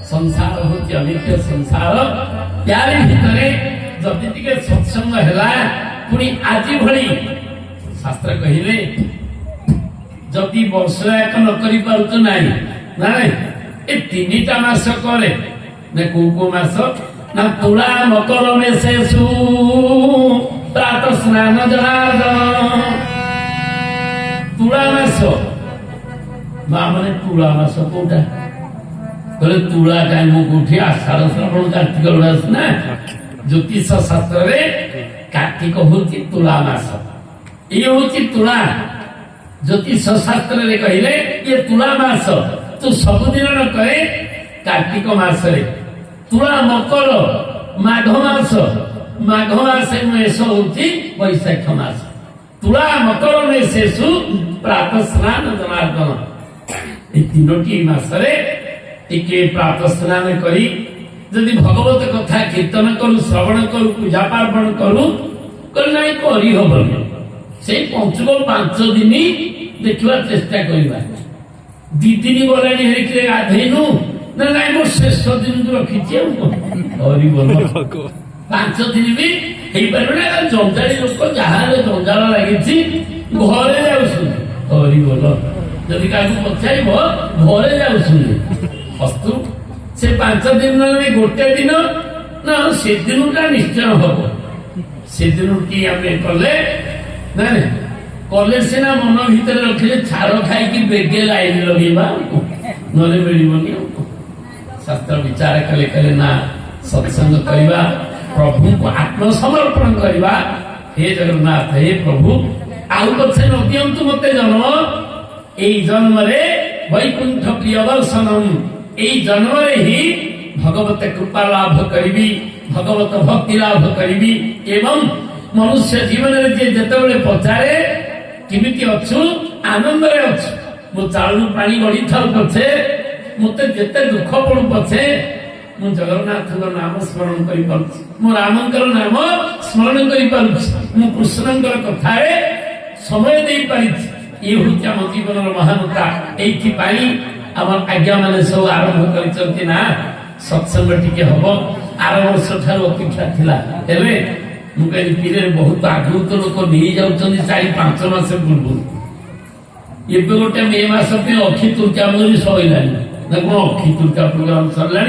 संसार होती अनित्य संसार यार भितर जदि टिके सत्संग है पुणी आज भली शास्त्र कहले जदि वर्ष एक न करि पारुच नाही ना ए तीनटा मास करे ना को मास ना तुला मकर में शेषु प्रात स्नान जनार्दन तुला मास माने तुला मास कोटा बोले तुला टाइम कोठी आषाढ़ श्रावण कार्तिक मास ना ज्योतिष शास्त्र रे कार्तिक होची तुला मास ये होची तुला ज्योतिष शास्त्र रे कहले ये तुला मास तू सबुदिन न करे कार्तिक मास रे तुला मकर माघ मास मेष होची वैशाख मास तुला मकर में शेषु प्रात स्नान जनार्दन ये तीनोटी मास रे टिके प्रात स्नान करी जदि भगवत कथा कीर्तन करू श्रवण करू पूजा पार्वण करू नहीं करी हबनी से पंचुक 5 दिन देखा चेष्टा करवा 2 दिन गला गाधेनु ना नहीं मो शेष दिन रखी हरि बोल 5 दिन भी जंजाड़ी लोक जहाँ जंजाल लगी घरे जाऊँ हरि बोल जदि क्या पचार घरे जाऊँ अस्तु से 5 दिन में गोटे दिन ना से दिन टा निश्चय हम से दिन की आम कले ना कले सीना मन भर रखिले छाड़ खाई बेगे लाइन लगेगा ना मिलनी शास्त्र विचार कले कले ना सत्संग करवा प्रभु को आत्मसमर्पण करवा हे जगन्नाथ हे प्रभु आउ पछे न दियंतु मते जन्म एई जन्म रे वैकुंठ प्रिय दर्शनम एई जन्म रे ही भगवत कृपा लाभ करी भगवत भक्ति लाभ करी एवं मनुष्य जीवन रे जे जतबेले पचारे किमिति अछु आनंद रे अछु मो चालू पानी गड़ी थाउ पछे मते जेते दुख पड़ू पछे मु जगन्नाथ नाम स्मरण करि पारुछि मो रामंकर नाम स्मरण करि पारुछि मु कृष्णंकर कथारे समय दे पारिछि ये होछि हम जीवन महानता एथि पाई आम आज्ञा मैंने सब आरंभ कर ना सत्संग टिके हम आर वर्ष ठार अपेक्षा थिला हेले मुझे पीरे बहुत आगु तो लोक नहीं जाऊँ 4-5 मास पूर्व ये गोटे मे मास अक्षी तृतीया सैलानी ना कौन अक्षी तृतीया प्रोग्राम सरला